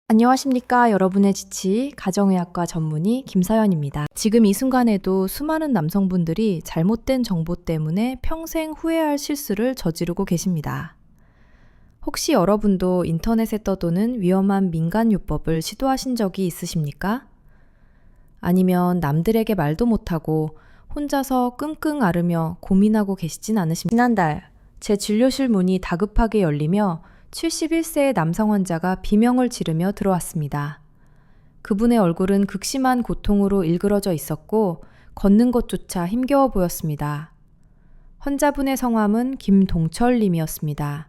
안녕하십니까. 여러분의 지치 가정의학과 전문의 김사연입니다. 지금 이 순간에도 수많은 남성분들이 잘못된 정보 때문에 평생 후회할 실수를 저지르고 계십니다. 혹시 여러분도 인터넷에 떠도는 위험한 민간요법을 시도하신 적이 있으십니까? 아니면 남들에게 말도 못하고 혼자서 끙끙 앓으며 고민하고 계시진 않으십니까? 지난달 제 진료실 문이 다급하게 열리며 71세의 남성 환자가 비명을 지르며 들어왔습니다. 그분의 얼굴은 극심한 고통으로 일그러져 있었고 걷는 것조차 힘겨워 보였습니다. 환자분의 성함은 김동철님이었습니다.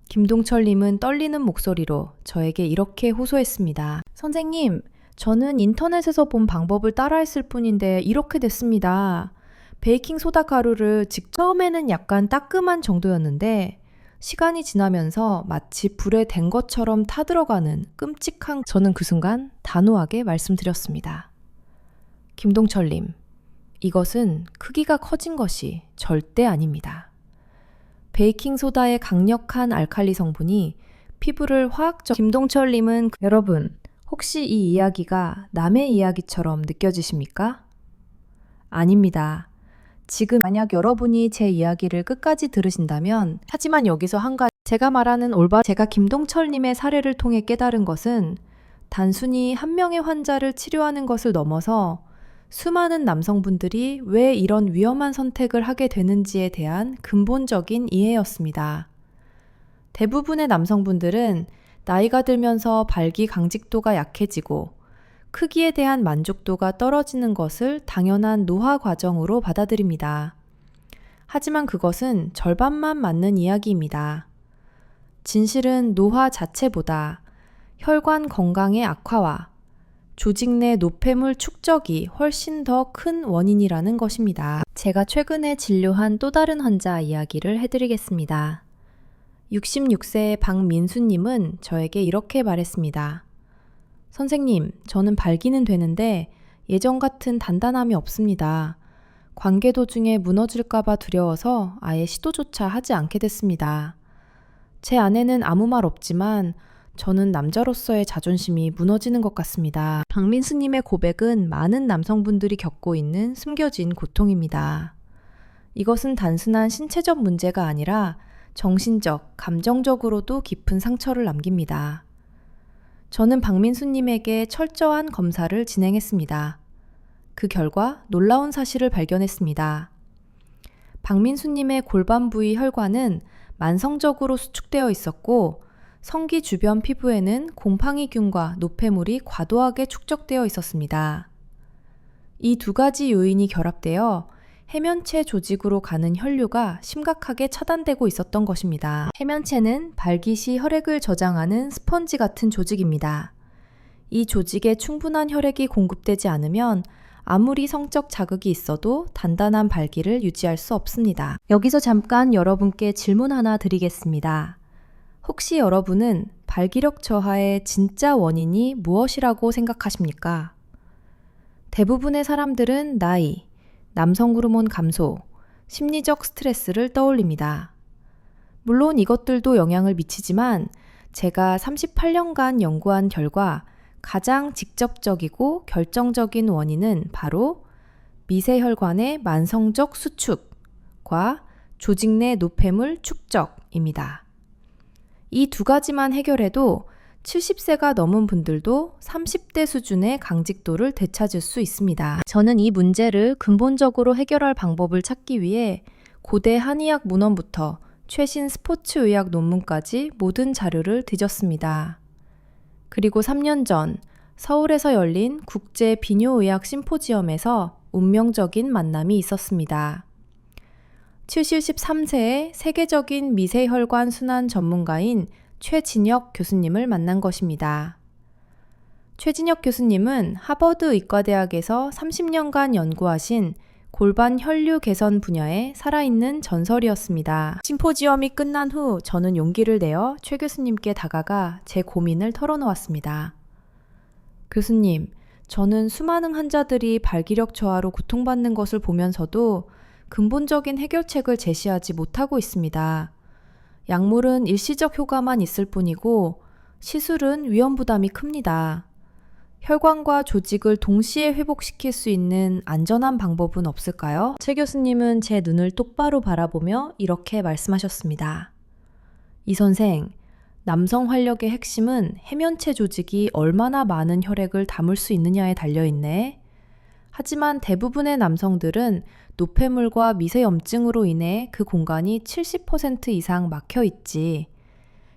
김동철님은 떨리는 목소리로 저에게 이렇게 호소했습니다. 선생님, 저는 인터넷에서 본 방법을 따라했을 뿐인데 이렇게 됐습니다. 베이킹소다 가루를 처음에는 약간 따끔한 정도였는데 시간이 지나면서 마치 불에 댄 것처럼 타들어가는 끔찍한. 저는 그 순간 단호하게 말씀드렸습니다. 김동철님, 이것은 크기가 커진 것이 절대 아닙니다. 베이킹소다의 강력한 알칼리 성분이 피부를 김동철님은 여러분, 혹시 이 이야기가 남의 이야기처럼 느껴지십니까? 아닙니다. 지금 만약 여러분이 제 이야기를 끝까지 들으신다면, 하지만 여기서 한 가지, 제가 말하는 제가 김동철님의 사례를 통해 깨달은 것은 단순히 한 명의 환자를 치료하는 것을 넘어서 수많은 남성분들이 왜 이런 위험한 선택을 하게 되는지에 대한 근본적인 이해였습니다. 대부분의 남성분들은 나이가 들면서 발기 강직도가 약해지고 크기에 대한 만족도가 떨어지는 것을 당연한 노화 과정으로 받아들입니다. 하지만 그것은 절반만 맞는 이야기입니다. 진실은 노화 자체보다 혈관 건강의 악화와 조직 내 노폐물 축적이 훨씬 더 큰 원인이라는 것입니다. 제가 최근에 진료한 또 다른 환자 이야기를 해드리겠습니다. 66세의 박민수님은 저에게 이렇게 말했습니다. 선생님, 저는 발기는 되는데 예전 같은 단단함이 없습니다. 관계 도중에 무너질까봐 두려워서 아예 시도조차 하지 않게 됐습니다. 제 아내는 아무 말 없지만 저는 남자로서의 자존심이 무너지는 것 같습니다. 박민수님의 고백은 많은 남성분들이 겪고 있는 숨겨진 고통입니다. 이것은 단순한 신체적 문제가 아니라 정신적, 감정적으로도 깊은 상처를 남깁니다. 저는 박민수님에게 철저한 검사를 진행했습니다. 그 결과 놀라운 사실을 발견했습니다. 박민수님의 골반 부위 혈관은 만성적으로 수축되어 있었고 성기 주변 피부에는 곰팡이균과 노폐물이 과도하게 축적되어 있었습니다. 이 두 가지 요인이 결합되어 해면체 조직으로 가는 혈류가 심각하게 차단되고 있었던 것입니다. 해면체는 발기 시 혈액을 저장하는 스펀지 같은 조직입니다. 이 조직에 충분한 혈액이 공급되지 않으면 아무리 성적 자극이 있어도 단단한 발기를 유지할 수 없습니다. 여기서 잠깐 여러분께 질문 하나 드리겠습니다. 혹시 여러분은 발기력 저하의 진짜 원인이 무엇이라고 생각하십니까? 대부분의 사람들은 나이, 남성 호르몬 감소, 심리적 스트레스를 떠올립니다. 물론 이것들도 영향을 미치지만 제가 38년간 연구한 결과 가장 직접적이고 결정적인 원인은 바로 미세혈관의 만성적 수축과 조직 내 노폐물 축적입니다. 이 두 가지만 해결해도 70세가 넘은 분들도 30대 수준의 강직도를 되찾을 수 있습니다. 저는 이 문제를 근본적으로 해결할 방법을 찾기 위해 고대 한의학 문헌부터 최신 스포츠의학 논문까지 모든 자료를 뒤졌습니다. 그리고 3년 전 서울에서 열린 국제 비뇨의학 심포지엄에서 운명적인 만남이 있었습니다. 73세의 세계적인 미세혈관 순환 전문가인 최진혁 교수님을 만난 것입니다. 최진혁 교수님은 하버드 의과대학에서 30년간 연구하신 골반 혈류 개선 분야의 살아있는 전설이었습니다. 심포지엄이 끝난 후 저는 용기를 내어 최 교수님께 다가가 제 고민을 털어놓았습니다. 교수님, 저는 수많은 환자들이 발기력 저하로 고통받는 것을 보면서도 근본적인 해결책을 제시하지 못하고 있습니다. 약물은 일시적 효과만 있을 뿐이고 시술은 위험 부담이 큽니다. 혈관과 조직을 동시에 회복시킬 수 있는 안전한 방법은 없을까요? 최 교수님은 제 눈을 똑바로 바라보며 이렇게 말씀하셨습니다. 이 선생, 남성 활력의 핵심은 해면체 조직이 얼마나 많은 혈액을 담을 수 있느냐에 달려있네. 하지만 대부분의 남성들은 노폐물과 미세염증으로 인해 그 공간이 70% 이상 막혀 있지.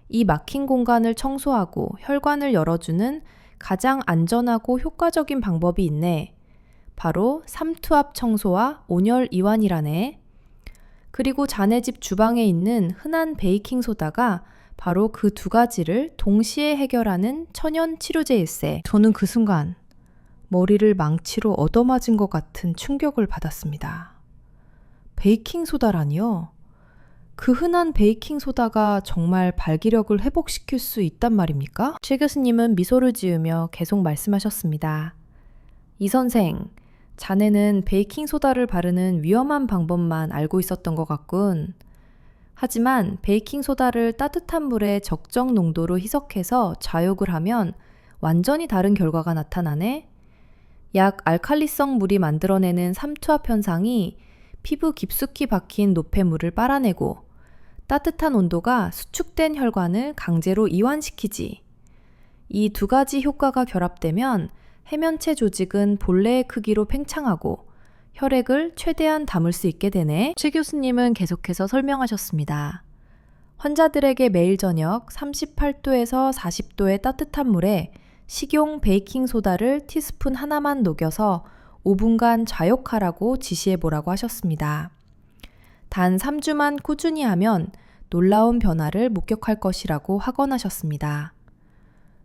이 막힌 공간을 청소하고 혈관을 열어주는 가장 안전하고 효과적인 방법이 있네. 바로 삼투압 청소와 온열 이완이라네. 그리고 자네 집 주방에 있는 흔한 베이킹소다가 바로 그 두 가지를 동시에 해결하는 천연 치료제일세. 저는 그 순간 머리를 망치로 얻어맞은 것 같은 충격을 받았습니다. 베이킹소다라니요? 그 흔한 베이킹소다가 정말 발기력을 회복시킬 수 있단 말입니까? 최 교수님은 미소를 지으며 계속 말씀하셨습니다. 이 선생, 자네는 베이킹소다를 바르는 위험한 방법만 알고 있었던 것 같군. 하지만 베이킹소다를 따뜻한 물에 적정 농도로 희석해서 좌욕을 하면 완전히 다른 결과가 나타나네. 약 알칼리성 물이 만들어내는 삼투압 현상이 피부 깊숙이 박힌 노폐물을 빨아내고 따뜻한 온도가 수축된 혈관을 강제로 이완시키지. 이 두 가지 효과가 결합되면 해면체 조직은 본래의 크기로 팽창하고 혈액을 최대한 담을 수 있게 되네. 최 교수님은 계속해서 설명하셨습니다. 환자들에게 매일 저녁 38도에서 40도의 따뜻한 물에 식용 베이킹소다를 티스푼 하나만 녹여서 5분간 좌욕하라고 지시해보라고 하셨습니다. 단 3주만 꾸준히 하면 놀라운 변화를 목격할 것이라고 확언하셨습니다.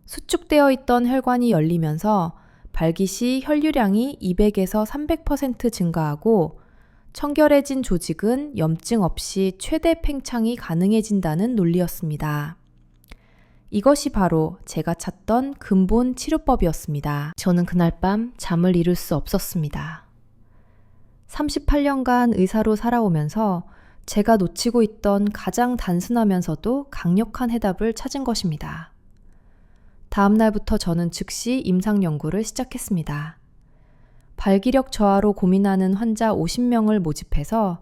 수축되어 있던 혈관이 열리면서 발기 시 혈류량이 200에서 300% 증가하고 청결해진 조직은 염증 없이 최대 팽창이 가능해진다는 논리였습니다. 이것이 바로 제가 찾던 근본 치료법이었습니다. 저는 그날 밤 잠을 이룰 수 없었습니다. 38년간 의사로 살아오면서 제가 놓치고 있던 가장 단순하면서도 강력한 해답을 찾은 것입니다. 다음 날부터 저는 즉시 임상 연구를 시작했습니다. 발기력 저하로 고민하는 환자 50명을 모집해서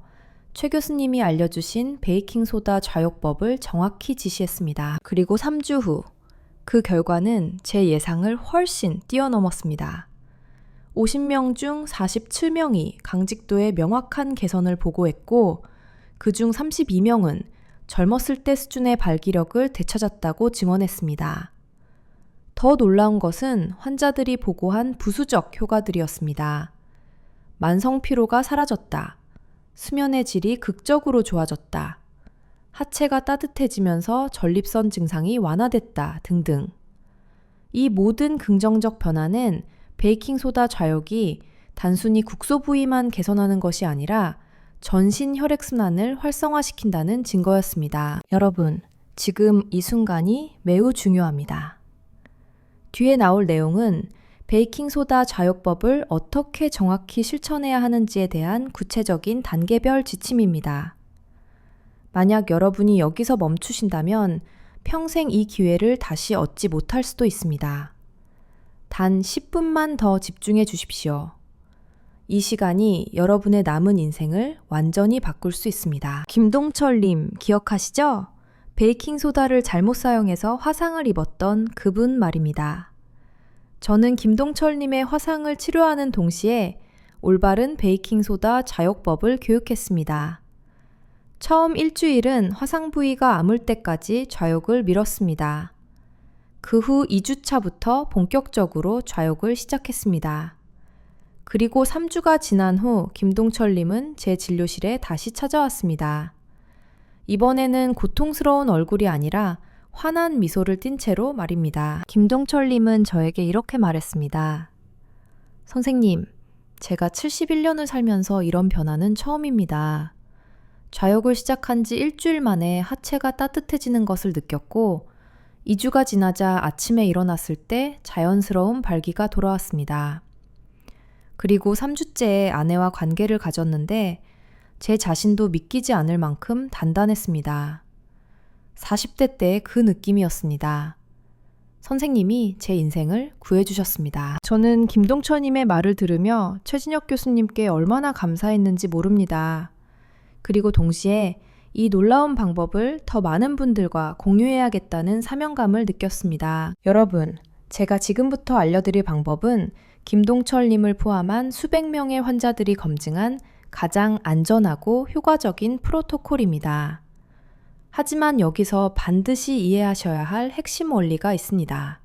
최 교수님이 알려주신 베이킹소다 좌욕법을 정확히 지시했습니다. 그리고 3주 후, 그 결과는 제 예상을 훨씬 뛰어넘었습니다. 50명 중 47명이 강직도의 명확한 개선을 보고했고, 그중 32명은 젊었을 때 수준의 발기력을 되찾았다고 증언했습니다. 더 놀라운 것은 환자들이 보고한 부수적 효과들이었습니다. 만성 피로가 사라졌다. 수면의 질이 극적으로 좋아졌다. 하체가 따뜻해지면서 전립선 증상이 완화됐다 등등. 이 모든 긍정적 변화는 베이킹소다 좌욕이 단순히 국소 부위만 개선하는 것이 아니라 전신 혈액순환을 활성화시킨다는 증거였습니다. 여러분, 지금 이 순간이 매우 중요합니다. 뒤에 나올 내용은 베이킹소다 좌욕법을 어떻게 정확히 실천해야 하는지에 대한 구체적인 단계별 지침입니다. 만약 여러분이 여기서 멈추신다면 평생 이 기회를 다시 얻지 못할 수도 있습니다. 단 10분만 더 집중해 주십시오. 이 시간이 여러분의 남은 인생을 완전히 바꿀 수 있습니다. 김동철님 기억하시죠? 베이킹소다를 잘못 사용해서 화상을 입었던 그분 말입니다. 저는 김동철님의 화상을 치료하는 동시에 올바른 베이킹소다 좌욕법을 교육했습니다. 처음 일주일은 화상 부위가 아물 때까지 좌욕을 밀었습니다. 그 후 2주차부터 본격적으로 좌욕을 시작했습니다. 그리고 3주가 지난 후 김동철님은 제 진료실에 다시 찾아왔습니다. 이번에는 고통스러운 얼굴이 아니라 환한 미소를 띤 채로 말입니다. 김동철님은 저에게 이렇게 말했습니다. 선생님, 제가 71년을 살면서 이런 변화는 처음입니다. 좌욕을 시작한 지 일주일 만에 하체가 따뜻해지는 것을 느꼈고 2주가 지나자 아침에 일어났을 때 자연스러운 발기가 돌아왔습니다. 그리고 3주째에 아내와 관계를 가졌는데 제 자신도 믿기지 않을 만큼 단단했습니다. 40대 때 그 느낌이었습니다. 선생님이 제 인생을 구해주셨습니다. 저는 김동철님의 말을 들으며 최진혁 교수님께 얼마나 감사했는지 모릅니다. 그리고 동시에 이 놀라운 방법을 더 많은 분들과 공유해야겠다는 사명감을 느꼈습니다. 여러분, 제가 지금부터 알려드릴 방법은 김동철님을 포함한 수백 명의 환자들이 검증한 가장 안전하고 효과적인 프로토콜입니다. 하지만 여기서 반드시 이해하셔야 할 핵심 원리가 있습니다.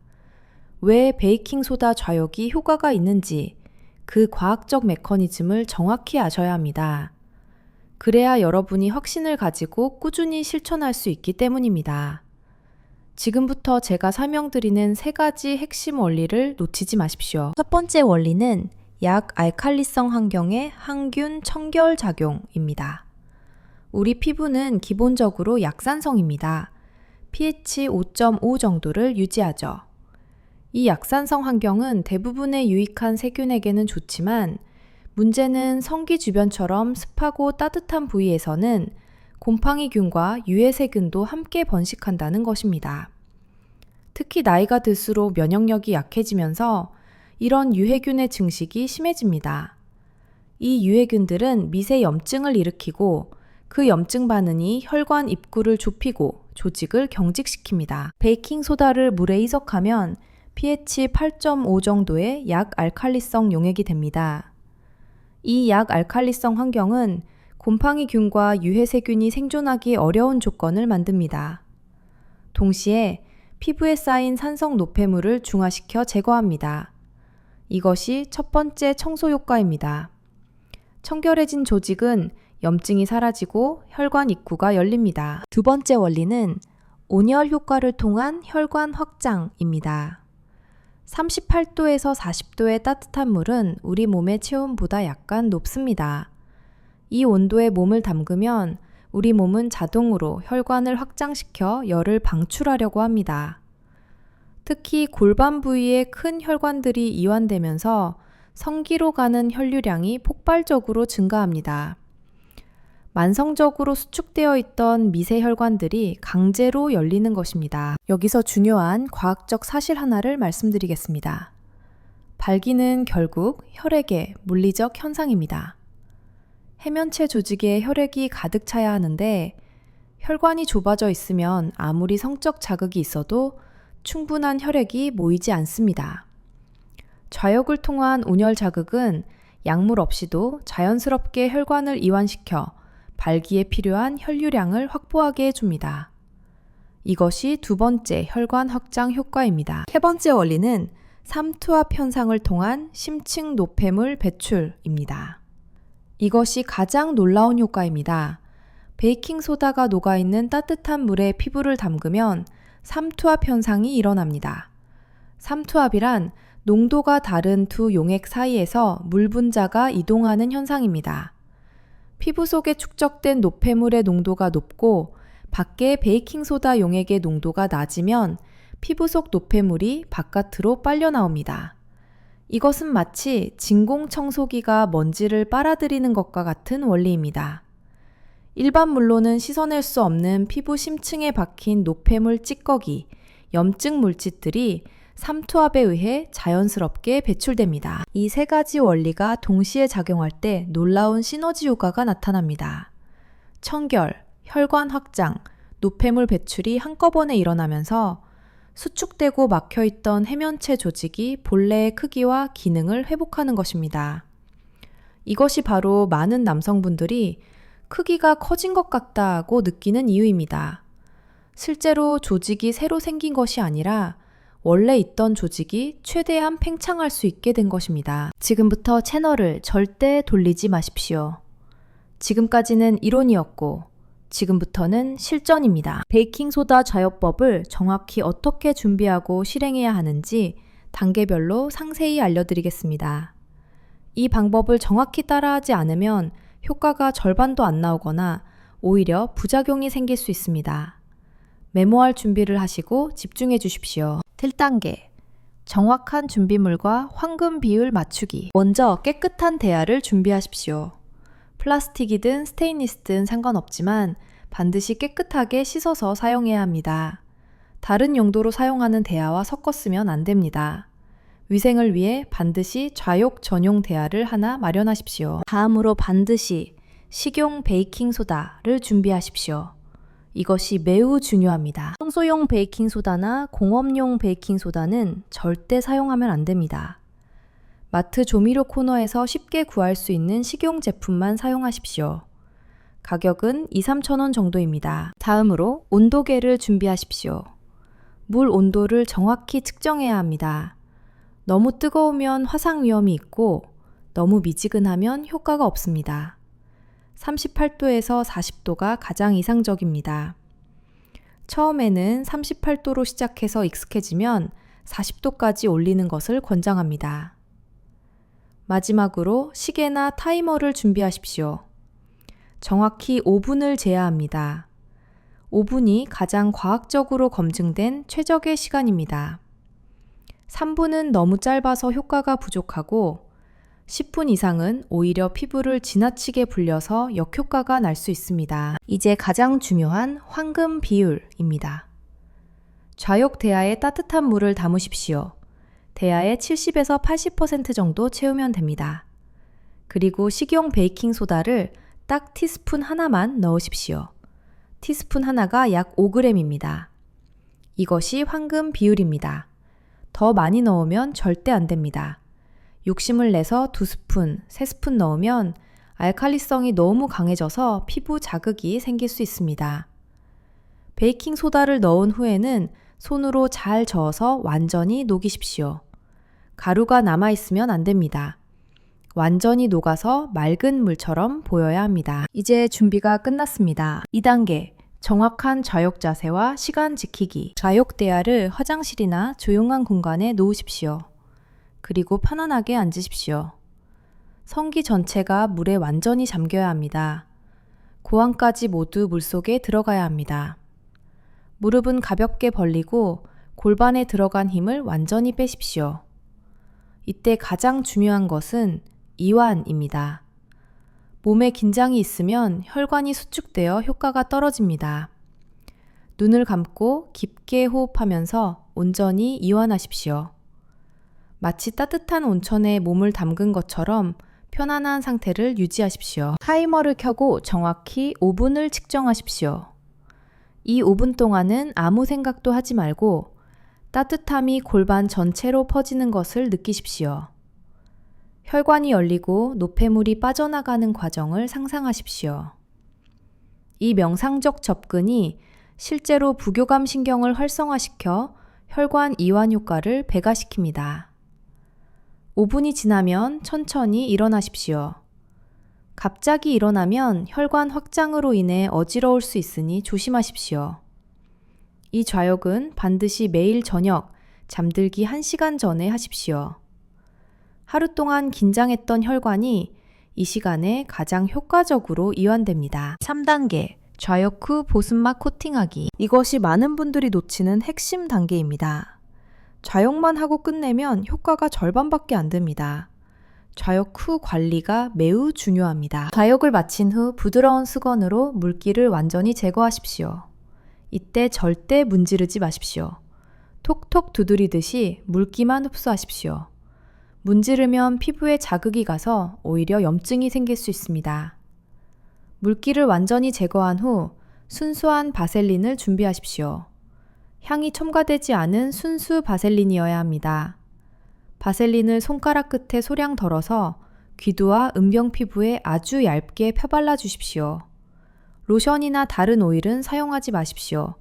왜 베이킹소다 좌욕이 효과가 있는지 그 과학적 메커니즘을 정확히 아셔야 합니다. 그래야 여러분이 확신을 가지고 꾸준히 실천할 수 있기 때문입니다. 지금부터 제가 설명드리는 3가지 핵심 원리를 놓치지 마십시오. 첫 번째 원리는 약 알칼리성 환경의 항균 청결 작용입니다. 우리 피부는 기본적으로 약산성입니다. pH 5.5 정도를 유지하죠. 이 약산성 환경은 대부분의 유익한 세균에게는 좋지만 문제는 성기 주변처럼 습하고 따뜻한 부위에서는 곰팡이균과 유해세균도 함께 번식한다는 것입니다. 특히 나이가 들수록 면역력이 약해지면서 이런 유해균의 증식이 심해집니다. 이 유해균들은 미세 염증을 일으키고 그 염증 반응이 혈관 입구를 좁히고 조직을 경직시킵니다. 베이킹소다를 물에 희석하면 pH 8.5 정도의 약 알칼리성 용액이 됩니다. 이 약 알칼리성 환경은 곰팡이균과 유해세균이 생존하기 어려운 조건을 만듭니다. 동시에 피부에 쌓인 산성 노폐물을 중화시켜 제거합니다. 이것이 첫 번째 청소 효과입니다. 청결해진 조직은 염증이 사라지고 혈관 입구가 열립니다. 두 번째 원리는 온열 효과를 통한 혈관 확장입니다. 38도에서 40도의 따뜻한 물은 우리 몸의 체온보다 약간 높습니다. 이 온도에 몸을 담그면 우리 몸은 자동으로 혈관을 확장시켜 열을 방출하려고 합니다. 특히 골반 부위에 큰 혈관들이 이완되면서 성기로 가는 혈류량이 폭발적으로 증가합니다. 만성적으로 수축되어 있던 미세 혈관들이 강제로 열리는 것입니다. 여기서 중요한 과학적 사실 하나를 말씀드리겠습니다. 발기는 결국 혈액의 물리적 현상입니다. 해면체 조직에 혈액이 가득 차야 하는데 혈관이 좁아져 있으면 아무리 성적 자극이 있어도 충분한 혈액이 모이지 않습니다. 좌욕을 통한 온열 자극은 약물 없이도 자연스럽게 혈관을 이완시켜 발기에 필요한 혈류량을 확보하게 해줍니다. 이것이 두 번째 혈관 확장 효과입니다. 세 번째 원리는 삼투압 현상을 통한 심층 노폐물 배출입니다. 이것이 가장 놀라운 효과입니다. 베이킹소다가 녹아있는 따뜻한 물에 피부를 담그면 삼투압 현상이 일어납니다. 삼투압이란 농도가 다른 두 용액 사이에서 물 분자가 이동하는 현상입니다. 피부 속에 축적된 노폐물의 농도가 높고 밖에 베이킹소다 용액의 농도가 낮으면 피부 속 노폐물이 바깥으로 빨려 나옵니다. 이것은 마치 진공청소기가 먼지를 빨아들이는 것과 같은 원리입니다. 일반 물로는 씻어낼 수 없는 피부 심층에 박힌 노폐물 찌꺼기, 염증 물질들이 삼투압에 의해 자연스럽게 배출됩니다. 이 3가지 원리가 동시에 작용할 때 놀라운 시너지 효과가 나타납니다. 청결, 혈관 확장, 노폐물 배출이 한꺼번에 일어나면서 수축되고 막혀있던 해면체 조직이 본래의 크기와 기능을 회복하는 것입니다. 이것이 바로 많은 남성분들이 크기가 커진 것 같다고 느끼는 이유입니다. 실제로 조직이 새로 생긴 것이 아니라 원래 있던 조직이 최대한 팽창할 수 있게 된 것입니다. 지금부터 채널을 절대 돌리지 마십시오. 지금까지는 이론이었고 지금부터는 실전입니다. 베이킹소다 좌욕법을 정확히 어떻게 준비하고 실행해야 하는지 단계별로 상세히 알려드리겠습니다. 이 방법을 정확히 따라하지 않으면 효과가 절반도 안 나오거나 오히려 부작용이 생길 수 있습니다. 메모할 준비를 하시고 집중해 주십시오. 1단계. 정확한 준비물과 황금 비율 맞추기. 먼저 깨끗한 대야를 준비하십시오. 플라스틱이든 스테인리스든 상관없지만 반드시 깨끗하게 씻어서 사용해야 합니다. 다른 용도로 사용하는 대야와 섞어 쓰면 안 됩니다. 위생을 위해 반드시 좌욕 전용 대야를 하나 마련하십시오. 다음으로 반드시 식용 베이킹소다를 준비하십시오. 이것이 매우 중요합니다. 청소용 베이킹소다나 공업용 베이킹소다는 절대 사용하면 안 됩니다. 마트 조미료 코너에서 쉽게 구할 수 있는 식용 제품만 사용하십시오. 가격은 2-3천 원 정도입니다. 다음으로 온도계를 준비하십시오. 물 온도를 정확히 측정해야 합니다. 너무 뜨거우면 화상 위험이 있고 너무 미지근하면 효과가 없습니다. 38도에서 40도가 가장 이상적입니다. 처음에는 38도로 시작해서 익숙해지면 40도까지 올리는 것을 권장합니다. 마지막으로 시계나 타이머를 준비하십시오. 정확히 5분을 재야 합니다. 5분이 가장 과학적으로 검증된 최적의 시간입니다. 3분은 너무 짧아서 효과가 부족하고 10분 이상은 오히려 피부를 지나치게 불려서 역효과가 날 수 있습니다. 이제 가장 중요한 황금 비율입니다. 좌욕 대야에 따뜻한 물을 담으십시오. 대야의 70에서 80% 정도 채우면 됩니다. 그리고 식용 베이킹소다를 딱 티스푼 하나만 넣으십시오. 티스푼 하나가 약 5g입니다. 이것이 황금 비율입니다. 더 많이 넣으면 절대 안 됩니다. 욕심을 내서 2스푼, 3스푼 넣으면 알칼리성이 너무 강해져서 피부 자극이 생길 수 있습니다. 베이킹소다를 넣은 후에는 손으로 잘 저어서 완전히 녹이십시오. 가루가 남아있으면 안 됩니다. 완전히 녹아서 맑은 물처럼 보여야 합니다. 이제 준비가 끝났습니다. 2단계, 정확한 좌욕 자세와 시간 지키기. 좌욕 대야를 화장실이나 조용한 공간에 놓으십시오. 그리고 편안하게 앉으십시오. 성기 전체가 물에 완전히 잠겨야 합니다. 고환까지 모두 물속에 들어가야 합니다. 무릎은 가볍게 벌리고 골반에 들어간 힘을 완전히 빼십시오. 이때 가장 중요한 것은 이완입니다. 몸에 긴장이 있으면 혈관이 수축되어 효과가 떨어집니다. 눈을 감고 깊게 호흡하면서 온전히 이완하십시오. 마치 따뜻한 온천에 몸을 담근 것처럼 편안한 상태를 유지하십시오. 타이머를 켜고 정확히 5분을 측정하십시오. 이 5분 동안은 아무 생각도 하지 말고 따뜻함이 골반 전체로 퍼지는 것을 느끼십시오. 혈관이 열리고 노폐물이 빠져나가는 과정을 상상하십시오. 이 명상적 접근이 실제로 부교감 신경을 활성화시켜 혈관 이완 효과를 배가시킵니다. 5분이 지나면 천천히 일어나십시오. 갑자기 일어나면 혈관 확장으로 인해 어지러울 수 있으니 조심하십시오. 이 좌욕은 반드시 매일 저녁 잠들기 1시간 전에 하십시오. 하루 동안 긴장했던 혈관이 이 시간에 가장 효과적으로 이완됩니다. 3단계, 좌욕 후 보습막 코팅하기. 이것이 많은 분들이 놓치는 핵심 단계입니다. 좌욕만 하고 끝내면 효과가 절반밖에 안 됩니다. 좌욕 후 관리가 매우 중요합니다. 좌욕을 마친 후 부드러운 수건으로 물기를 완전히 제거하십시오. 이때 절대 문지르지 마십시오. 톡톡 두드리듯이 물기만 흡수하십시오. 문지르면 피부에 자극이 가서 오히려 염증이 생길 수 있습니다. 물기를 완전히 제거한 후 순수한 바셀린을 준비하십시오. 향이 첨가되지 않은 순수 바셀린이어야 합니다. 바셀린을 손가락 끝에 소량 덜어서 귀두와 은병 피부에 아주 얇게 펴발라 주십시오. 로션이나 다른 오일은 사용하지 마십시오.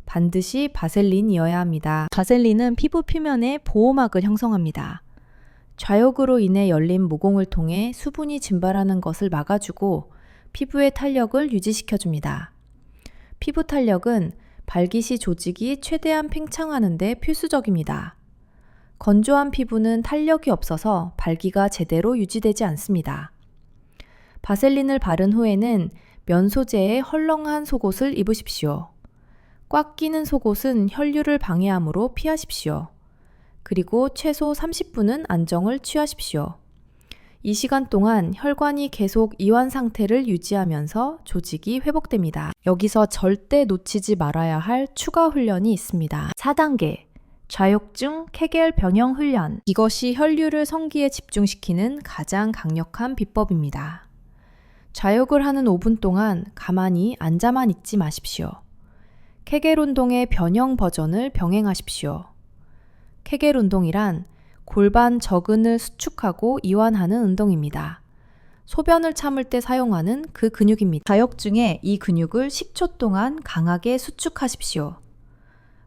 반드시 바셀린이어야 합니다. 바셀린은 피부 표면에 보호막을 형성합니다. 좌욕으로 인해 열린 모공을 통해 수분이 증발하는 것을 막아주고 피부의 탄력을 유지시켜줍니다. 피부 탄력은 발기시 조직이 최대한 팽창하는 데 필수적입니다. 건조한 피부는 탄력이 없어서 발기가 제대로 유지되지 않습니다. 바셀린을 바른 후에는 면 소재의 헐렁한 속옷을 입으십시오. 꽉 끼는 속옷은 혈류를 방해하므로 피하십시오. 그리고 최소 30분은 안정을 취하십시오. 이 시간 동안 혈관이 계속 이완 상태를 유지하면서 조직이 회복됩니다. 여기서 절대 놓치지 말아야 할 추가 훈련이 있습니다. 4단계 좌욕중 케겔 변형 훈련. 이것이 혈류를 성기에 집중시키는 가장 강력한 비법입니다. 좌욕을 하는 5분 동안 가만히 앉아만 있지 마십시오. 케겔 운동의 변형 버전을 병행하십시오. 케겔 운동이란 골반 저근을 수축하고 이완하는 운동입니다. 소변을 참을 때 사용하는 그 근육입니다. 좌욕 중에 이 근육을 10초 동안 강하게 수축하십시오.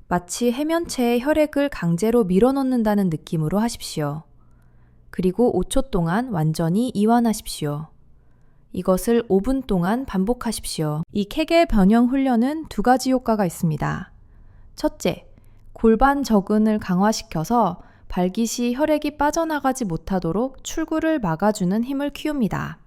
마치 해면체에 혈액을 강제로 밀어넣는다는 느낌으로 하십시오. 그리고 5초 동안 완전히 이완하십시오. 이것을 5분 동안 반복하십시오. 이 케겔 변형 훈련은 2가지 효과가 있습니다. 첫째, 골반 저근을 강화시켜서 발기 시 혈액이 빠져나가지 못하도록 출구를 막아주는 힘을 키웁니다.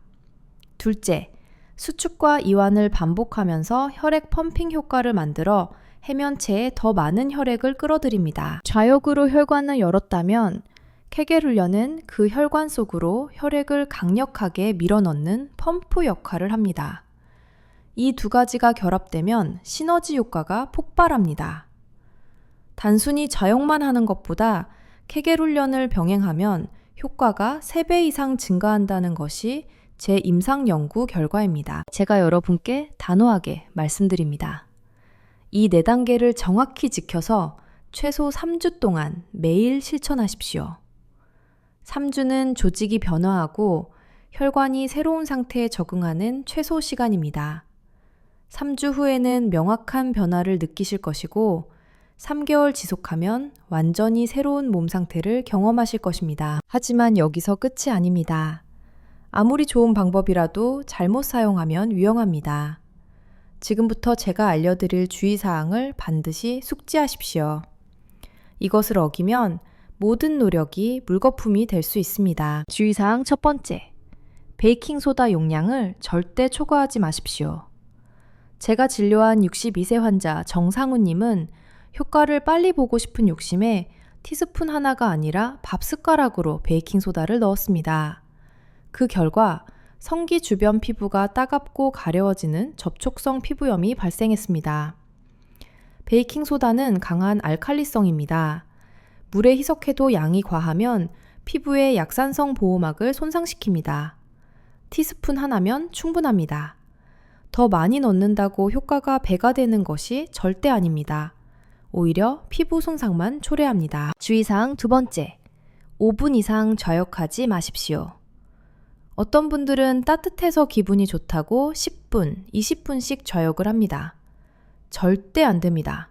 둘째, 수축과 이완을 반복하면서 혈액 펌핑 효과를 만들어 해면체에 더 많은 혈액을 끌어들입니다. 좌욕으로 혈관을 열었다면 케겔 훈련은 그 혈관 속으로 혈액을 강력하게 밀어넣는 펌프 역할을 합니다. 이 2가지가 결합되면 시너지 효과가 폭발합니다. 단순히 좌욕만 하는 것보다 케겔 훈련을 병행하면 효과가 3배 이상 증가한다는 것이 제 임상 연구 결과입니다. 제가 여러분께 단호하게 말씀드립니다. 이 4단계를 정확히 지켜서 최소 3주 동안 매일 실천하십시오. 3주는 조직이 변화하고 혈관이 새로운 상태에 적응하는 최소 시간입니다. 3주 후에는 명확한 변화를 느끼실 것이고 3개월 지속하면 완전히 새로운 몸 상태를 경험하실 것입니다. 하지만 여기서 끝이 아닙니다. 아무리 좋은 방법이라도 잘못 사용하면 위험합니다. 지금부터 제가 알려드릴 주의사항을 반드시 숙지하십시오. 이것을 어기면 모든 노력이 물거품이 될 수 있습니다. 주의사항 첫 번째, 베이킹소다 용량을 절대 초과하지 마십시오. 제가 진료한 62세 환자 정상우님은 효과를 빨리 보고 싶은 욕심에 티스푼 하나가 아니라 밥 숟가락으로 베이킹소다를 넣었습니다. 그 결과 성기 주변 피부가 따갑고 가려워지는 접촉성 피부염이 발생했습니다. 베이킹소다는 강한 알칼리성입니다. 물에 희석해도 양이 과하면 피부의 약산성 보호막을 손상시킵니다. 티스푼 하나면 충분합니다. 더 많이 넣는다고 효과가 배가 되는 것이 절대 아닙니다. 오히려 피부 손상만 초래합니다. 주의사항 2번째, 5분 이상 좌욕하지 마십시오. 어떤 분들은 따뜻해서 기분이 좋다고 10분, 20분씩 좌욕을 합니다. 절대 안 됩니다.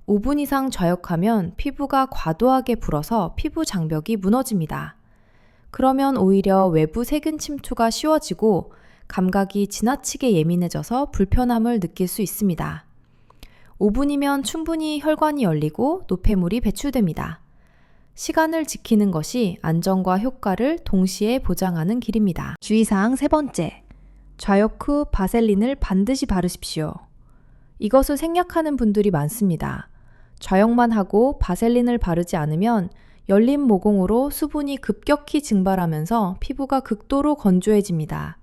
5분 이상 좌욕하면 피부가 과도하게 불어서 피부 장벽이 무너집니다. 그러면 오히려 외부 세균 침투가 쉬워지고 감각이 지나치게 예민해져서 불편함을 느낄 수 있습니다. 5분이면 충분히 혈관이 열리고 노폐물이 배출됩니다. 시간을 지키는 것이 안전과 효과를 동시에 보장하는 길입니다. 주의사항 3번째, 좌욕 후 바셀린을 반드시 바르십시오. 이것을 생략하는 분들이 많습니다. 좌욕만 하고 바셀린을 바르지 않으면 열린 모공으로 수분이 급격히 증발하면서 피부가 극도로 건조해집니다.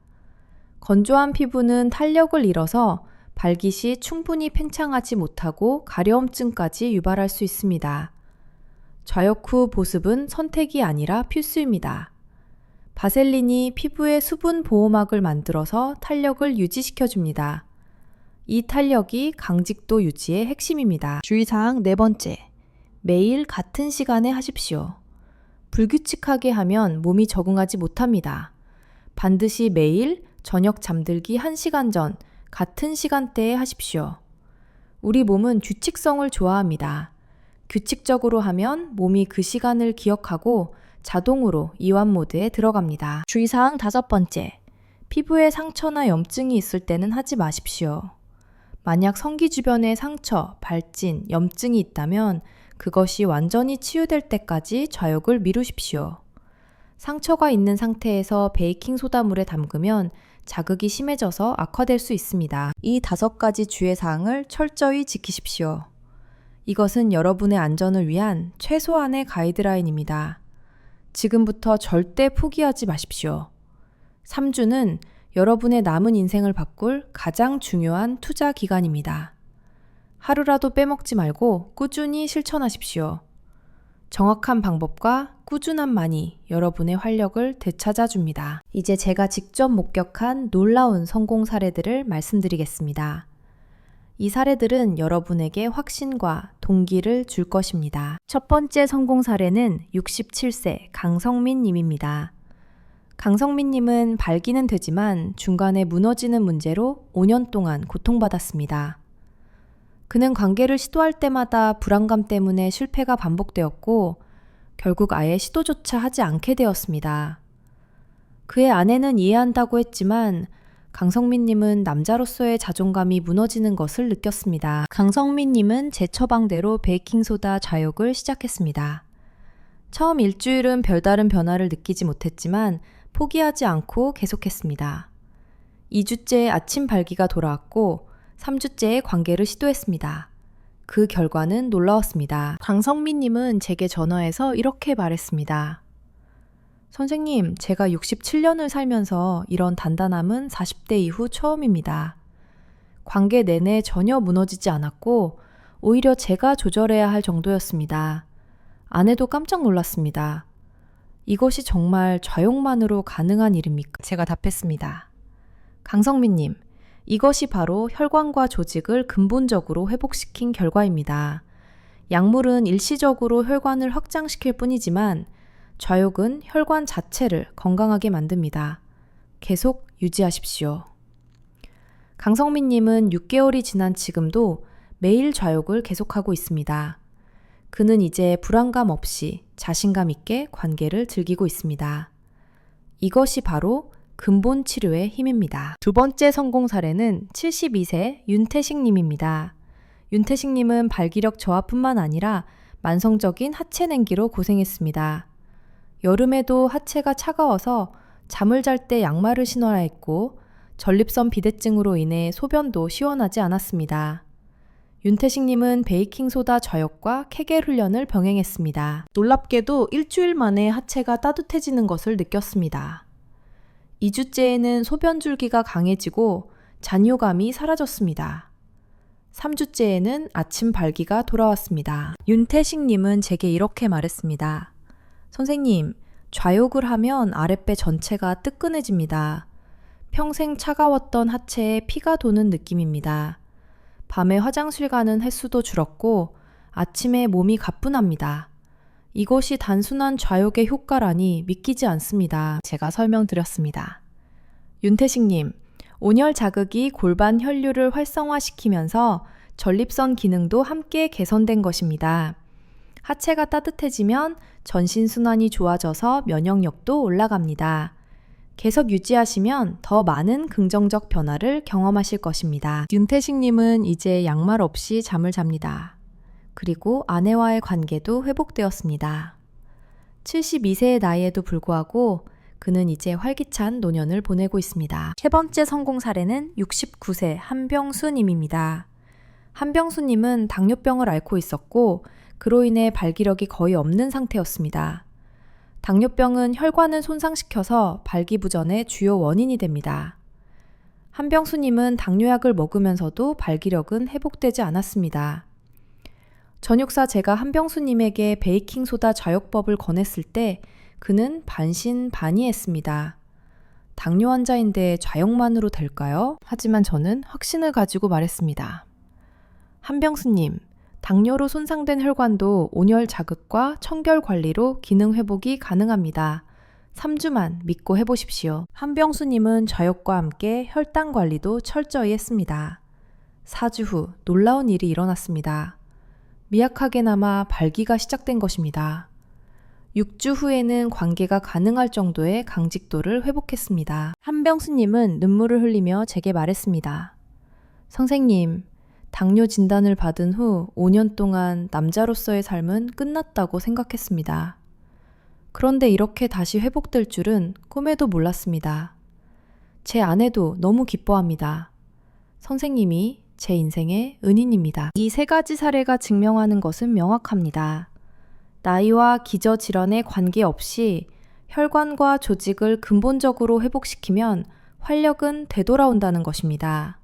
건조한 피부는 탄력을 잃어서 발기 시 충분히 팽창하지 못하고 가려움증까지 유발할 수 있습니다. 좌욕 후 보습은 선택이 아니라 필수입니다. 바셀린이 피부의 수분 보호막을 만들어서 탄력을 유지시켜줍니다. 이 탄력이 강직도 유지의 핵심입니다. 주의사항 4번째, 매일 같은 시간에 하십시오. 불규칙하게 하면 몸이 적응하지 못합니다. 반드시 매일 저녁 잠들기 1시간 전 같은 시간대에 하십시오. 우리 몸은 규칙성을 좋아합니다. 규칙적으로 하면 몸이 그 시간을 기억하고 자동으로 이완 모드에 들어갑니다. 주의사항 5번째, 피부에 상처나 염증이 있을 때는 하지 마십시오. 만약 성기 주변에 상처, 발진, 염증이 있다면 그것이 완전히 치유될 때까지 좌욕을 미루십시오. 상처가 있는 상태에서 베이킹소다물에 담그면 자극이 심해져서 악화될 수 있습니다. 이 5가지 주의사항을 철저히 지키십시오. 이것은 여러분의 안전을 위한 최소한의 가이드라인입니다. 지금부터 절대 포기하지 마십시오. 3주는 여러분의 남은 인생을 바꿀 가장 중요한 투자 기간입니다. 하루라도 빼먹지 말고 꾸준히 실천하십시오. 정확한 방법과 꾸준함만이 여러분의 활력을 되찾아줍니다. 이제 제가 직접 목격한 놀라운 성공 사례들을 말씀드리겠습니다. 이 사례들은 여러분에게 확신과 동기를 줄 것입니다. 첫 번째 성공 사례는 67세 강성민 님입니다. 강성민 님은 발기는 되지만 중간에 무너지는 문제로 5년 동안 고통받았습니다. 그는 관계를 시도할 때마다 불안감 때문에 실패가 반복되었고 결국 아예 시도조차 하지 않게 되었습니다. 그의 아내는 이해한다고 했지만 강성민님은 남자로서의 자존감이 무너지는 것을 느꼈습니다. 강성민님은 제 처방대로 베이킹소다 좌욕을 시작했습니다. 처음 일주일은 별다른 변화를 느끼지 못했지만 포기하지 않고 계속했습니다. 2주째 아침 발기가 돌아왔고 3주째의 관계를 시도했습니다. 그 결과는 놀라웠습니다. 강성민님은 제게 전화해서 이렇게 말했습니다. 선생님, 제가 67년을 살면서 이런 단단함은 40대 이후 처음입니다. 관계 내내 전혀 무너지지 않았고 오히려 제가 조절해야 할 정도였습니다. 아내도 깜짝 놀랐습니다. 이것이 정말 좌욕만으로 가능한 일입니까? 제가 답했습니다. 강성민님, 이것이 바로 혈관과 조직을 근본적으로 회복시킨 결과입니다. 약물은 일시적으로 혈관을 확장시킬 뿐이지만 좌욕은 혈관 자체를 건강하게 만듭니다. 계속 유지하십시오. 강성민님은 6개월이 지난 지금도 매일 좌욕을 계속하고 있습니다. 그는 이제 불안감 없이 자신감 있게 관계를 즐기고 있습니다. 이것이 바로 근본 치료의 힘입니다. 두 번째 성공 사례는 72세 윤태식 님입니다. 윤태식 님은 발기력 저하뿐만 아니라 만성적인 하체 냉기로 고생했습니다. 여름에도 하체가 차가워서 잠을 잘 때 양말을 신어야 했고 전립선 비대증으로 인해 소변도 시원하지 않았습니다. 윤태식 님은 베이킹소다 좌욕과 케겔 훈련을 병행했습니다. 놀랍게도 일주일 만에 하체가 따뜻해지는 것을 느꼈습니다. 2주째에는 소변줄기가 강해지고 잔뇨감이 사라졌습니다. 3주째에는 아침 발기가 돌아왔습니다. 윤태식님은 제게 이렇게 말했습니다. 선생님, 좌욕을 하면 아랫배 전체가 뜨끈해집니다. 평생 차가웠던 하체에 피가 도는 느낌입니다. 밤에 화장실 가는 횟수도 줄었고 아침에 몸이 가뿐합니다. 이것이 단순한 좌욕의 효과라니 믿기지 않습니다. 제가 설명드렸습니다. 윤태식님, 온열 자극이 골반 혈류를 활성화시키면서 전립선 기능도 함께 개선된 것입니다. 하체가 따뜻해지면 전신순환이 좋아져서 면역력도 올라갑니다. 계속 유지하시면 더 많은 긍정적 변화를 경험하실 것입니다. 윤태식님은 이제 양말 없이 잠을 잡니다. 그리고 아내와의 관계도 회복되었습니다. 72세의 나이에도 불구하고 그는 이제 활기찬 노년을 보내고 있습니다. 세 번째 성공 사례는 69세 한병수님입니다. 한병수님은 당뇨병을 앓고 있었고 그로 인해 발기력이 거의 없는 상태였습니다. 당뇨병은 혈관을 손상시켜서 발기부전의 주요 원인이 됩니다. 한병수님은 당뇨약을 먹으면서도 발기력은 회복되지 않았습니다. 전육사 제가 한병수님에게 베이킹소다 좌욕법을 권했을 때 그는 반신반의했습니다. 당뇨 환자인데 좌욕만으로 될까요? 하지만 저는 확신을 가지고 말했습니다. 한병수님, 당뇨로 손상된 혈관도 온열 자극과 청결 관리로 기능 회복이 가능합니다. 3주만 믿고 해보십시오. 한병수님은 좌욕과 함께 혈당 관리도 철저히 했습니다. 4주 후 놀라운 일이 일어났습니다. 미약하게나마 발기가 시작된 것입니다. 6주 후에는 관계가 가능할 정도의 강직도를 회복했습니다. 한병수님은 눈물을 흘리며 제게 말했습니다. 선생님, 당뇨 진단을 받은 후 5년 동안 남자로서의 삶은 끝났다고 생각했습니다. 그런데 이렇게 다시 회복될 줄은 꿈에도 몰랐습니다. 제 아내도 너무 기뻐합니다. 선생님이 제 인생의 은인입니다. 이 세 가지 사례가 증명하는 것은 명확합니다. 나이와 기저질환에 관계없이 혈관과 조직을 근본적으로 회복시키면 활력은 되돌아온다는 것입니다.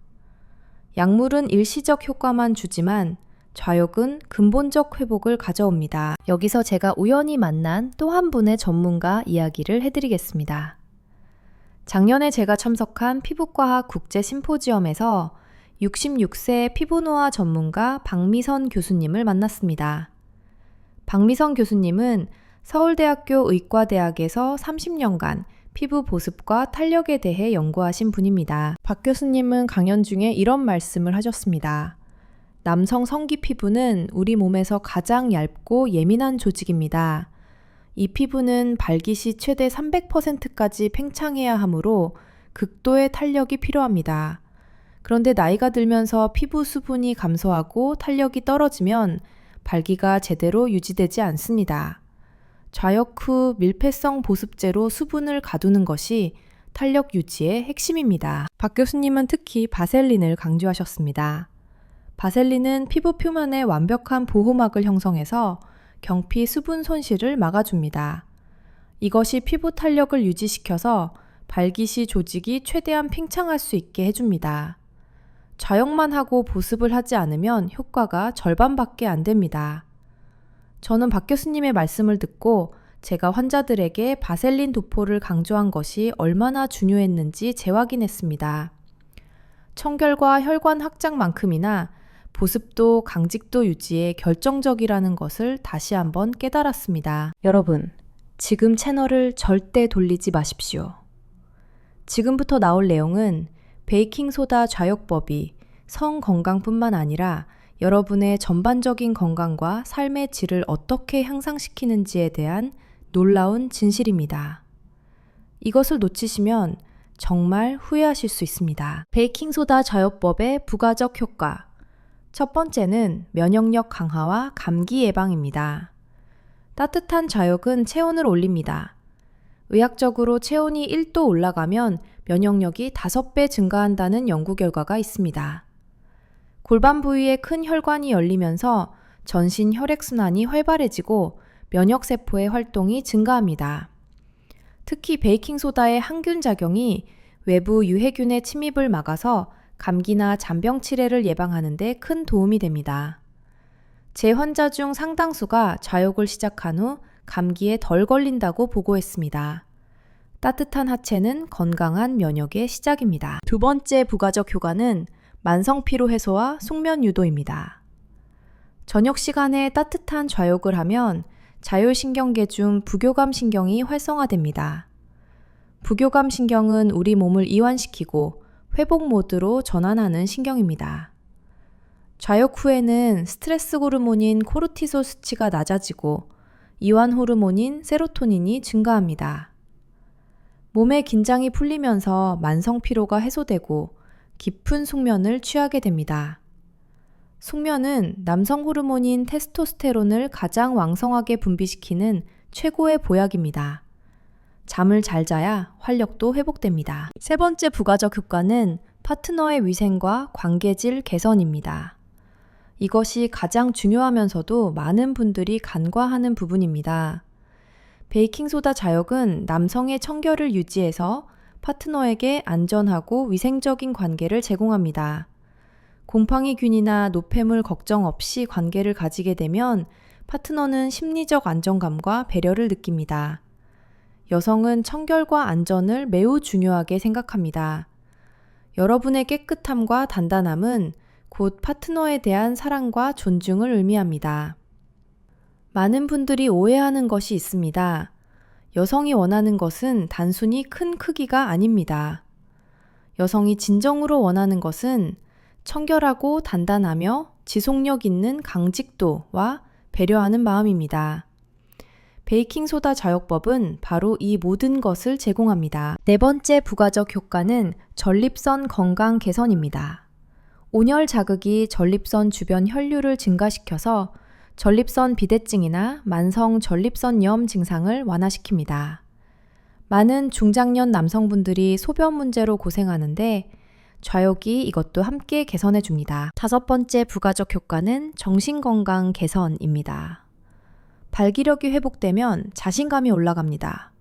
약물은 일시적 효과만 주지만 좌욕은 근본적 회복을 가져옵니다. 여기서 제가 우연히 만난 또 한 분의 전문가 이야기를 해드리겠습니다. 작년에 제가 참석한 피부과학 국제 심포지엄에서 66세 피부노화 전문가 박미선 교수님을 만났습니다. 박미선 교수님은 서울대학교 의과대학에서 30년간 피부 보습과 탄력에 대해 연구하신 분입니다. 박 교수님은 강연 중에 이런 말씀을 하셨습니다. 남성 성기 피부는 우리 몸에서 가장 얇고 예민한 조직입니다. 이 피부는 발기 시 최대 300%까지 팽창해야 하므로 극도의 탄력이 필요합니다. 그런데 나이가 들면서 피부 수분이 감소하고 탄력이 떨어지면 발기가 제대로 유지되지 않습니다. 좌욕 후 밀폐성 보습제로 수분을 가두는 것이 탄력 유지의 핵심입니다. 박 교수님은 특히 바셀린을 강조하셨습니다. 바셀린은 피부 표면에 완벽한 보호막을 형성해서 경피 수분 손실을 막아줍니다. 이것이 피부 탄력을 유지시켜서 발기 시 조직이 최대한 팽창할 수 있게 해줍니다. 좌욕만 하고 보습을 하지 않으면 효과가 절반밖에 안 됩니다. 저는 박 교수님의 말씀을 듣고 제가 환자들에게 바셀린 도포를 강조한 것이 얼마나 중요했는지 재확인했습니다. 청결과 혈관 확장만큼이나 보습도 강직도 유지에 결정적이라는 것을 다시 한번 깨달았습니다. 여러분, 지금 채널을 절대 돌리지 마십시오. 지금부터 나올 내용은 베이킹소다 좌욕법이 성 건강뿐만 아니라 여러분의 전반적인 건강과 삶의 질을 어떻게 향상시키는지에 대한 놀라운 진실입니다. 이것을 놓치시면 정말 후회하실 수 있습니다. 베이킹소다 좌욕법의 부가적 효과. 첫 번째는 면역력 강화와 감기 예방입니다. 따뜻한 좌욕은 체온을 올립니다. 의학적으로 체온이 1도 올라가면 면역력이 5배 증가한다는 연구 결과가 있습니다. 골반 부위에 큰 혈관이 열리면서 전신 혈액순환이 활발해지고 면역세포의 활동이 증가합니다. 특히 베이킹소다의 항균 작용이 외부 유해균의 침입을 막아서 감기나 잔병 치레를 예방하는 데 큰 도움이 됩니다. 제 환자 중 상당수가 좌욕을 시작한 후 감기에 덜 걸린다고 보고했습니다. 따뜻한 하체는 건강한 면역의 시작입니다. 두 번째 부가적 효과는 만성 피로 해소와 숙면 유도입니다. 저녁 시간에 따뜻한 좌욕을 하면 자율신경계 중 부교감 신경이 활성화됩니다. 부교감 신경은 우리 몸을 이완시키고 회복 모드로 전환하는 신경입니다. 좌욕 후에는 스트레스 호르몬인 코르티솔 수치가 낮아지고 이완 호르몬인 세로토닌이 증가합니다. 몸의 긴장이 풀리면서 만성 피로가 해소되고 깊은 숙면을 취하게 됩니다. 숙면은 남성 호르몬인 테스토스테론을 가장 왕성하게 분비시키는 최고의 보약입니다. 잠을 잘 자야 활력도 회복됩니다. 세 번째 부가적 효과는 파트너의 위생과 관계질 개선입니다. 이것이 가장 중요하면서도 많은 분들이 간과하는 부분입니다. 베이킹소다 좌욕은 남성의 청결을 유지해서 파트너에게 안전하고 위생적인 관계를 제공합니다. 곰팡이균이나 노폐물 걱정 없이 관계를 가지게 되면 파트너는 심리적 안정감과 배려를 느낍니다. 여성은 청결과 안전을 매우 중요하게 생각합니다. 여러분의 깨끗함과 단단함은 곧 파트너에 대한 사랑과 존중을 의미합니다. 많은 분들이 오해하는 것이 있습니다. 여성이 원하는 것은 단순히 큰 크기가 아닙니다. 여성이 진정으로 원하는 것은 청결하고 단단하며 지속력 있는 강직도와 배려하는 마음입니다. 베이킹소다 좌욕법은 바로 이 모든 것을 제공합니다. 네 번째 부가적 효과는 전립선 건강 개선입니다. 온열 자극이 전립선 주변 혈류를 증가시켜서 전립선 비대증이나 만성 전립선염 증상을 완화시킵니다. 많은 중장년 남성분들이 소변 문제로 고생하는데 좌욕이 이것도 함께 개선해 줍니다. 다섯 번째 부가적 효과는 정신건강 개선입니다. 발기력이 회복되면 자신감이 올라갑니다.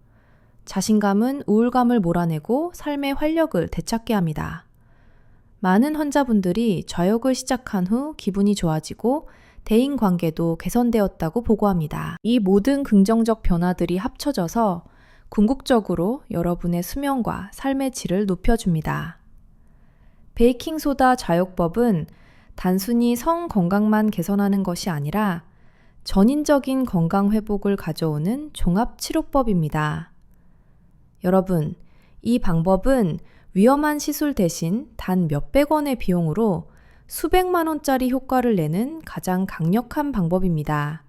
자신감은 우울감을 몰아내고 삶의 활력을 되찾게 합니다. 많은 환자분들이 좌욕을 시작한 후 기분이 좋아지고 대인 관계도 개선되었다고 보고합니다. 이 모든 긍정적 변화들이 합쳐져서 궁극적으로 여러분의 수명과 삶의 질을 높여줍니다. 베이킹소다 좌욕법은 단순히 성 건강만 개선하는 것이 아니라 전인적인 건강 회복을 가져오는 종합치료법입니다. 여러분, 이 방법은 위험한 시술 대신 단 몇백 원의 비용으로 수백만 원짜리 효과를 내는 가장 강력한 방법입니다.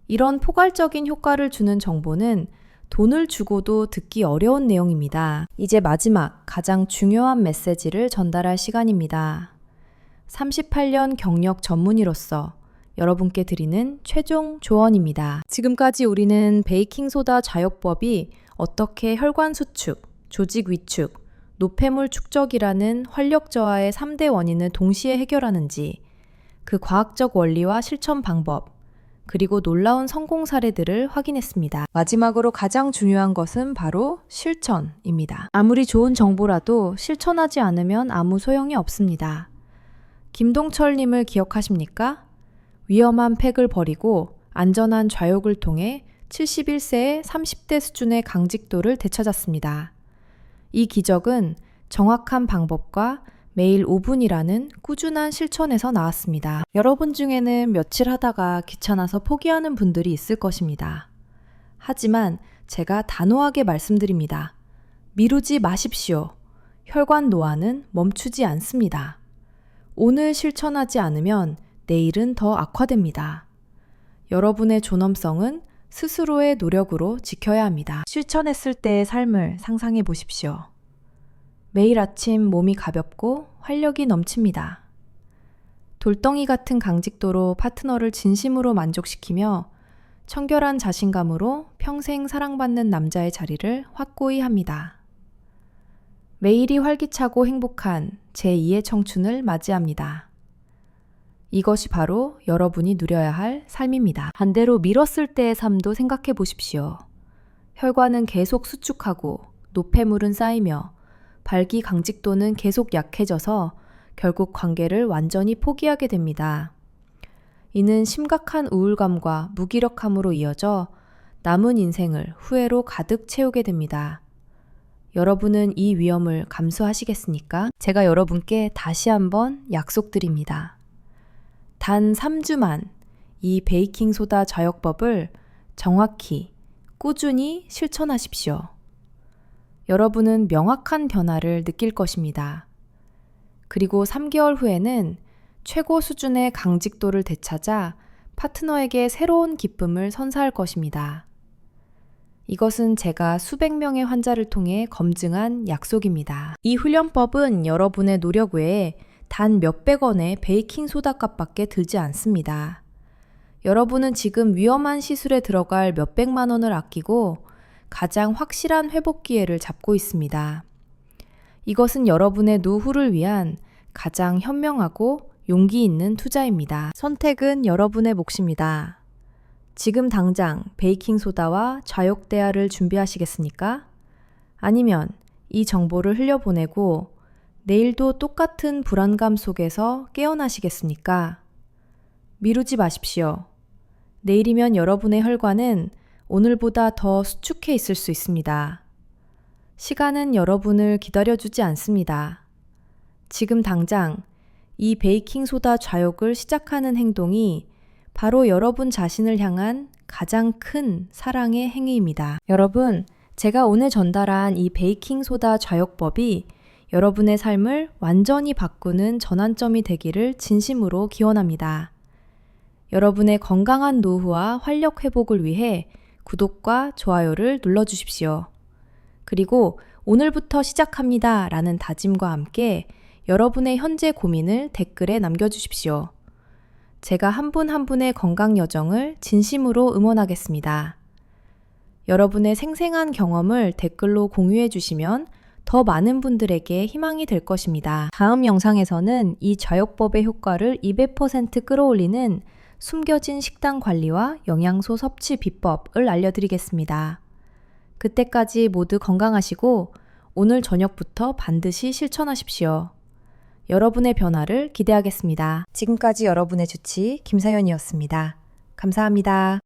이런 포괄적인 효과를 주는 정보는 돈을 주고도 듣기 어려운 내용입니다. 이제 마지막 가장 중요한 메시지를 전달할 시간입니다. 38년 경력 전문의로서 여러분께 드리는 최종 조언입니다. 지금까지 우리는 베이킹소다 좌욕법이 어떻게 혈관 수축, 조직 위축, 노폐물 축적이라는 활력 저하의 3대 원인을 동시에 해결하는지, 그 과학적 원리와 실천 방법, 그리고 놀라운 성공 사례들을 확인했습니다. 마지막으로 가장 중요한 것은 바로 실천입니다. 아무리 좋은 정보라도 실천하지 않으면 아무 소용이 없습니다. 김동철님을 기억하십니까? 위험한 팩을 버리고 안전한 좌욕을 통해 71세의 30대 수준의 강직도를 되찾았습니다. 이 기적은 정확한 방법과 매일 5분이라는 꾸준한 실천에서 나왔습니다. 여러분 중에는 며칠 하다가 귀찮아서 포기하는 분들이 있을 것입니다. 하지만 제가 단호하게 말씀드립니다. 미루지 마십시오. 혈관 노화는 멈추지 않습니다. 오늘 실천하지 않으면 내일은 더 악화됩니다. 여러분의 존엄성은 스스로의 노력으로 지켜야 합니다. 실천했을 때의 삶을 상상해 보십시오. 매일 아침 몸이 가볍고 활력이 넘칩니다. 돌덩이 같은 강직도로 파트너를 진심으로 만족시키며 청결한 자신감으로 평생 사랑받는 남자의 자리를 확고히 합니다. 매일이 활기차고 행복한 제2의 청춘을 맞이합니다. 이것이 바로 여러분이 누려야 할 삶입니다. 반대로 미뤘을 때의 삶도 생각해 보십시오. 혈관은 계속 수축하고 노폐물은 쌓이며 발기 강직도는 계속 약해져서 결국 관계를 완전히 포기하게 됩니다. 이는 심각한 우울감과 무기력함으로 이어져 남은 인생을 후회로 가득 채우게 됩니다. 여러분은 이 위험을 감수하시겠습니까? 제가 여러분께 다시 한번 약속드립니다. 단 3주만 이 베이킹소다 좌욕법을 정확히 꾸준히 실천하십시오. 여러분은 명확한 변화를 느낄 것입니다. 그리고 3개월 후에는 최고 수준의 강직도를 되찾아 파트너에게 새로운 기쁨을 선사할 것입니다. 이것은 제가 수백 명의 환자를 통해 검증한 약속입니다. 이 훈련법은 여러분의 노력 외에 단 몇백 원의 베이킹소다 값밖에 들지 않습니다. 여러분은 지금 위험한 시술에 들어갈 몇백만 원을 아끼고 가장 확실한 회복 기회를 잡고 있습니다. 이것은 여러분의 노후를 위한 가장 현명하고 용기 있는 투자입니다. 선택은 여러분의 몫입니다. 지금 당장 베이킹소다와 좌욕대야를 준비하시겠습니까? 아니면 이 정보를 흘려보내고 내일도 똑같은 불안감 속에서 깨어나시겠습니까? 미루지 마십시오. 내일이면 여러분의 혈관은 오늘보다 더 수축해 있을 수 있습니다. 시간은 여러분을 기다려주지 않습니다. 지금 당장 이 베이킹소다 좌욕을 시작하는 행동이 바로 여러분 자신을 향한 가장 큰 사랑의 행위입니다. 여러분, 제가 오늘 전달한 이 베이킹소다 좌욕법이 여러분의 삶을 완전히 바꾸는 전환점이 되기를 진심으로 기원합니다. 여러분의 건강한 노후와 활력 회복을 위해 구독과 좋아요를 눌러주십시오. 그리고 오늘부터 시작합니다 라는 다짐과 함께 여러분의 현재 고민을 댓글에 남겨주십시오. 제가 한 분 한 분의 건강 여정을 진심으로 응원하겠습니다. 여러분의 생생한 경험을 댓글로 공유해 주시면 더 많은 분들에게 희망이 될 것입니다. 다음 영상에서는 이 좌욕법의 효과를 200% 끌어올리는 숨겨진 식단 관리와 영양소 섭취 비법을 알려드리겠습니다. 그때까지 모두 건강하시고 오늘 저녁부터 반드시 실천하십시오. 여러분의 변화를 기대하겠습니다. 지금까지 여러분의 주치 김사연이었습니다. 감사합니다.